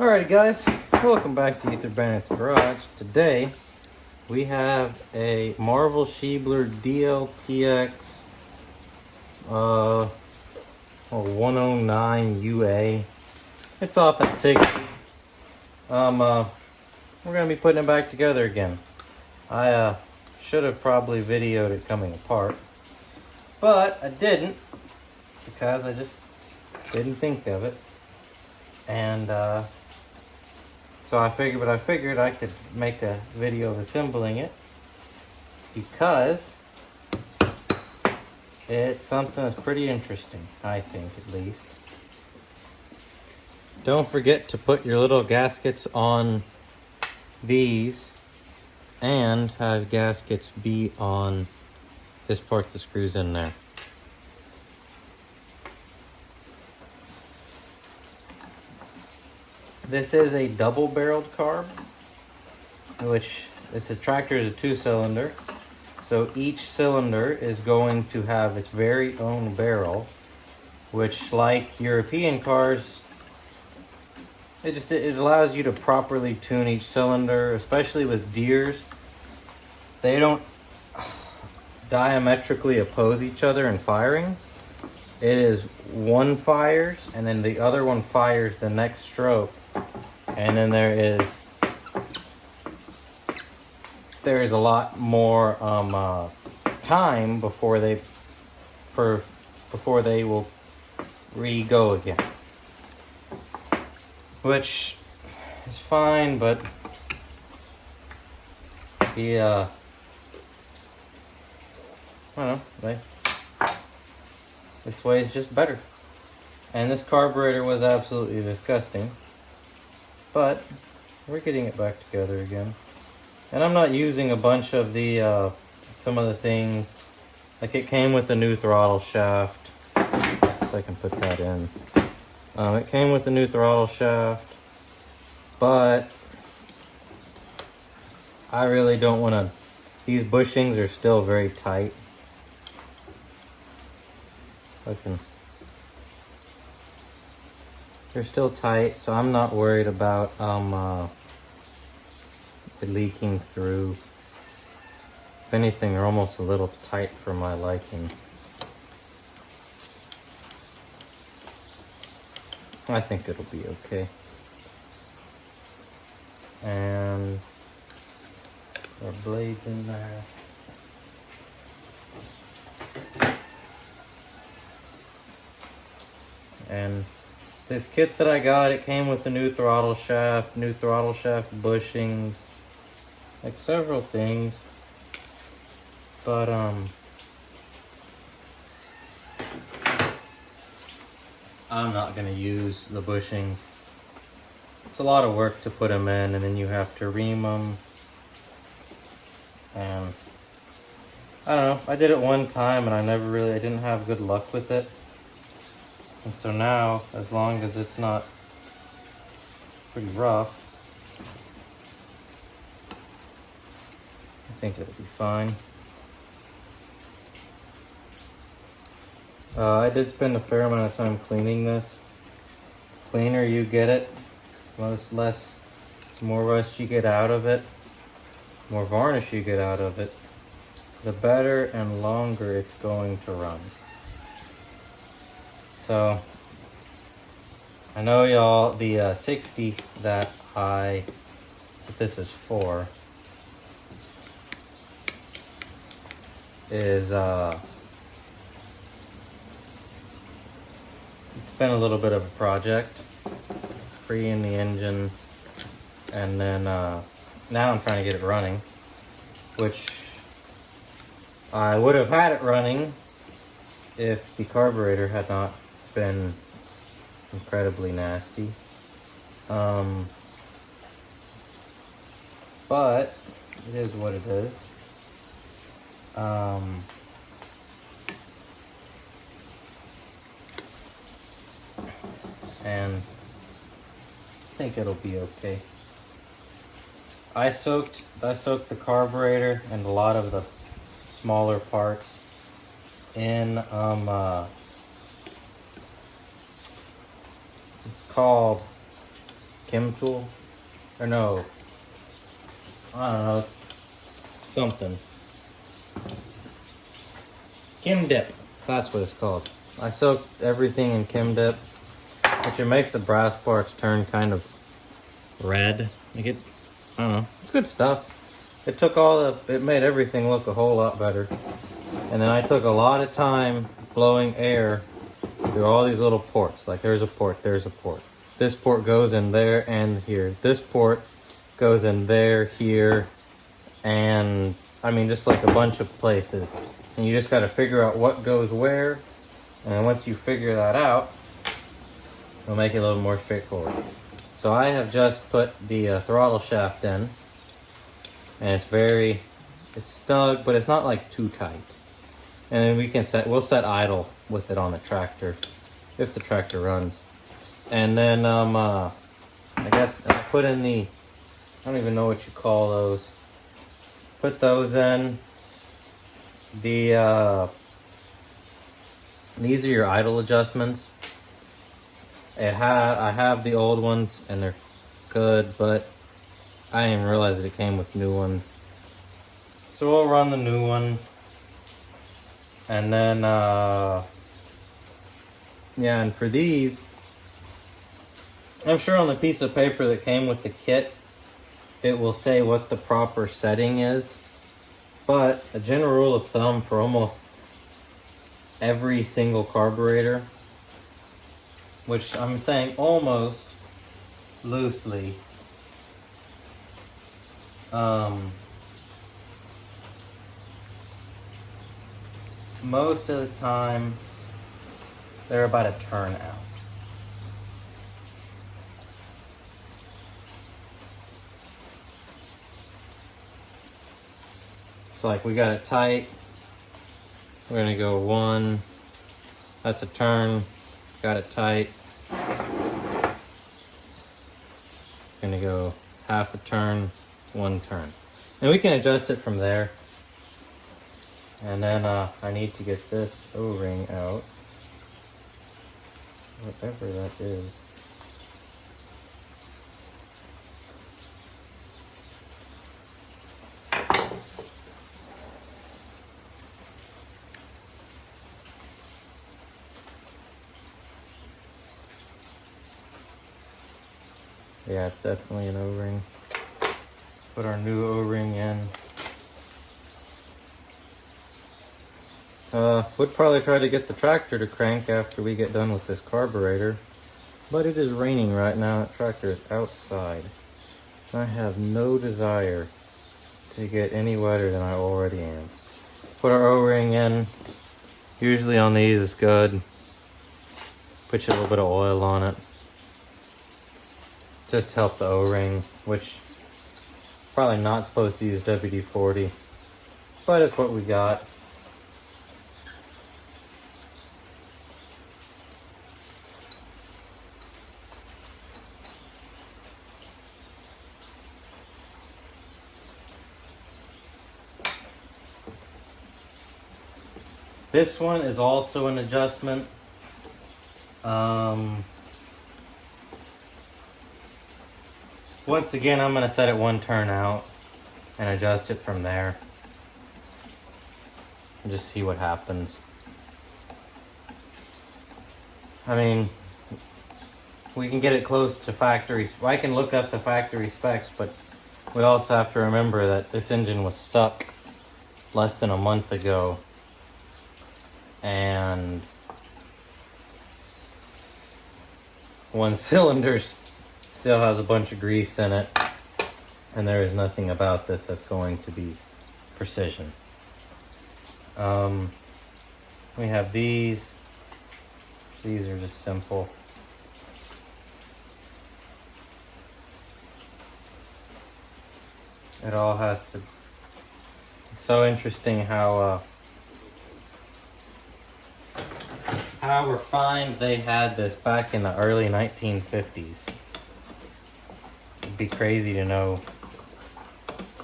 Alrighty guys, welcome back to Ether Bennett's Garage. Today we have a Marvel Schiebler DLTX 109 UA. It's off at 60. We're gonna be putting it back together again. I should have probably videoed it coming apart, but I didn't because I just didn't think of it. And so I figured I could make a video of assembling it because it's something that's pretty interesting, I think, at least. Don't forget to put your little gaskets on these and have gaskets be on this part that screws in there. This is a double-barreled carb, which a tractor is a 2-cylinder. So each cylinder is going to have its very own barrel, which, like European cars, it allows you to properly tune each cylinder, especially with Deeres. They don't diametrically oppose each other in firing. It is one fires and then the other one fires the next stroke. And then there is a lot more time before they will re-go again, which is fine, but the I don't know, this way is just better. And this carburetor was absolutely disgusting. But we're getting it back together again. And I'm not using a bunch of the, some of the things. Like it came with the new throttle shaft. So I can put that in. It came with the new throttle shaft. But I really don't want to, these bushings are still very tight. They're still tight, so I'm not worried about it leaking through. If anything, they're almost a little tight for my liking. I think it'll be okay. And our blades in there. And this kit that I got, it came with the new throttle shaft bushings, like several things. But I'm not gonna use the bushings. It's a lot of work to put them in, and then you have to ream them. And I don't know, I did it one time and I didn't have good luck with it. And so now, as long as it's not pretty rough, I think it'll be fine. I did spend a fair amount of time cleaning this. The cleaner you get it, the more rust you get out of it, more varnish you get out of it, the better and longer it's going to run. So, I know y'all, the 60 that this is for, is, it's been a little bit of a project, freeing the engine, and then, now I'm trying to get it running, which I would have had it running if the carburetor had not been incredibly nasty. But it is what it is. And I think it'll be okay. I soaked the carburetor and a lot of the smaller parts in it's called Kim tool. Or no. I don't know. It's something. Kim dip. That's what it's called. I soaked everything in Kim dip, which it makes the brass parts turn kind of red. I don't know. It's good stuff. It took it made everything look a whole lot better. And then I took a lot of time blowing air through all these little ports. Like there's a port, there's a port. This port goes in there and here. This port goes in there, here, and I mean just like a bunch of places. And you just got to figure out what goes where. And then once you figure that out, it'll make it a little more straightforward. So I have just put the throttle shaft in. And it's snug, but it's not like too tight. And then we'll set idle with it on the tractor, if the tractor runs. And then I guess I put in I don't even know what you call those. Put those in. These are your idle adjustments. I have the old ones and they're good, but I didn't even realize that it came with new ones. So we'll run the new ones. And then, yeah, and for these, I'm sure on the piece of paper that came with the kit, it will say what the proper setting is. But a general rule of thumb for almost every single carburetor, which I'm saying almost loosely, most of the time they're about a turn out. So like we got it tight, we're gonna go 1, that's a turn, got it tight, gonna go half a turn, 1 turn. And we can adjust it from there. And then I need to get this O-ring out, whatever that is. Yeah, it's definitely an O-ring. Put our new O-ring in. Would probably try to get the tractor to crank after we get done with this carburetor. But it is raining right now. The tractor is outside. I have no desire to get any wetter than I already am. Put our O-ring in. Usually on these is good. Put you a little bit of oil on it. Just to help the O-ring, which probably not supposed to use WD-40, but it's what we got. This one is also an adjustment. Once again, I'm going to set it 1 turn out and adjust it from there. And just see what happens. I mean, we can get it close to factory. I can look up the factory specs, but we also have to remember that this engine was stuck less than a month ago. And one cylinder still has a bunch of grease in it, and there is nothing about this that's going to be precision. We have these. These are just simple. It all has to. It's so interesting how refined they had this back in the early 1950s. It'd be crazy to know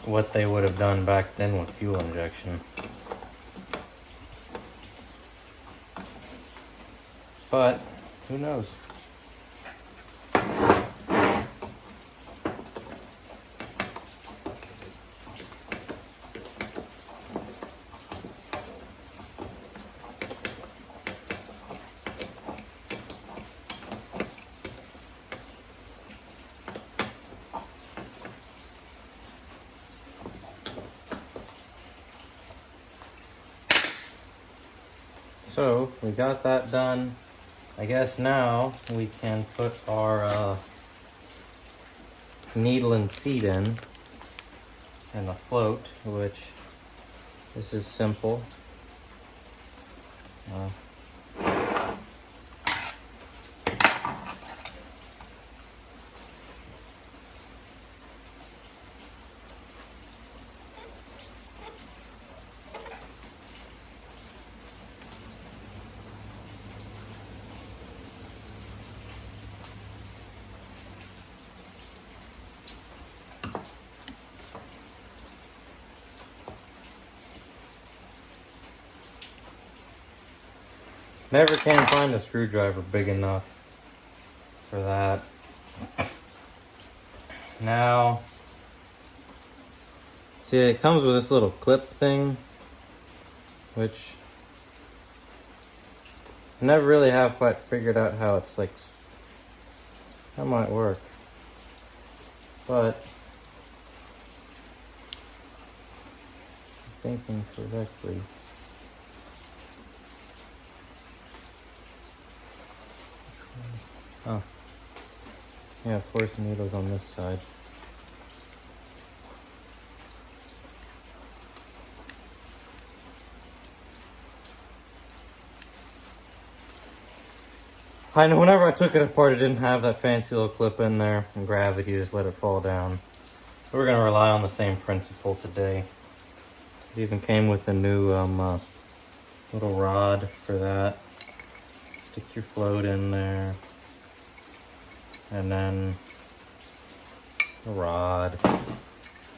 what they would have done back then with fuel injection. But who knows? So we got that done. I guess now we can put our needle and seat in and the float, which this is simple. Never can find a screwdriver big enough for that. Now, see, it comes with this little clip thing, which I never really have quite figured out how it's like, how might work. But, thinking correctly. Oh. Yeah, of course the needle's on this side. I know whenever I took it apart, it didn't have that fancy little clip in there, and gravity just let it fall down. So we're gonna rely on the same principle today. It even came with a new little rod for that. Stick your float in there. And then the rod.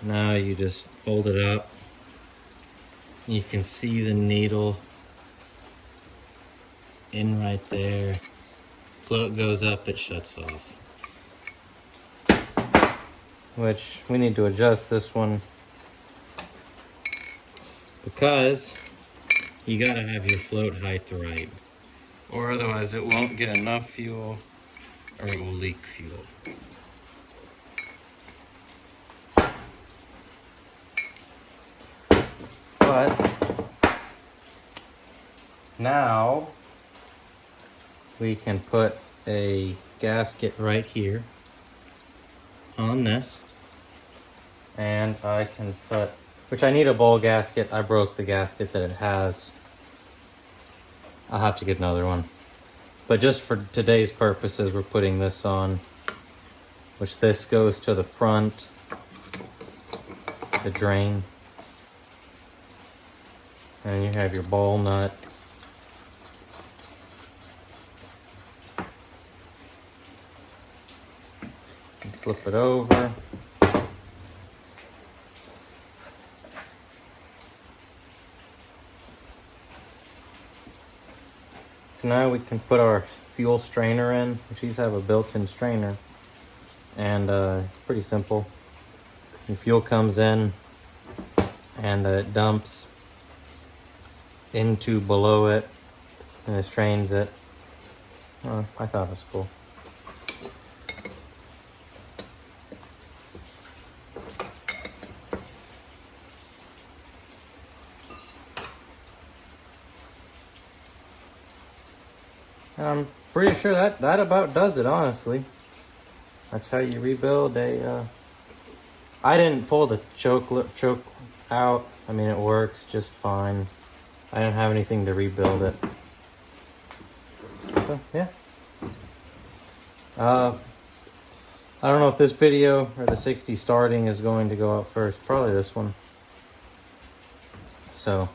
Now you just hold it up. You can see the needle in right there. Float goes up, it shuts off. Which we need to adjust this one because you gotta have your float height right, or otherwise it won't get enough fuel or it will leak fuel. But now we can put a gasket right here on this, and I can put, which I need a bowl gasket. I broke the gasket that it has. I'll have to get another one. But just for today's purposes, we're putting this on, which this goes to the front, the drain. And you have your ball nut. And flip it over. So now we can put our fuel strainer in, which these have a built-in strainer. And it's pretty simple. The fuel comes in and it dumps into below it and it strains it. Oh, I thought it was cool. I'm pretty sure that about does it, honestly. That's how you rebuild a... I didn't pull the choke out. I mean, it works just fine. I didn't have anything to rebuild it. So, yeah. I don't know if this video or the 60 starting is going to go out first. Probably this one. So,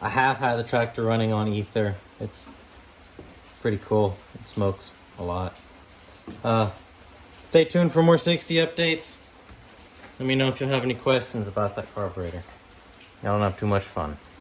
I have had the tractor running on ether. It's pretty cool. It smokes a lot. Stay tuned for more 60 updates. Let me know if you have any questions about that carburetor. I don't have too much fun.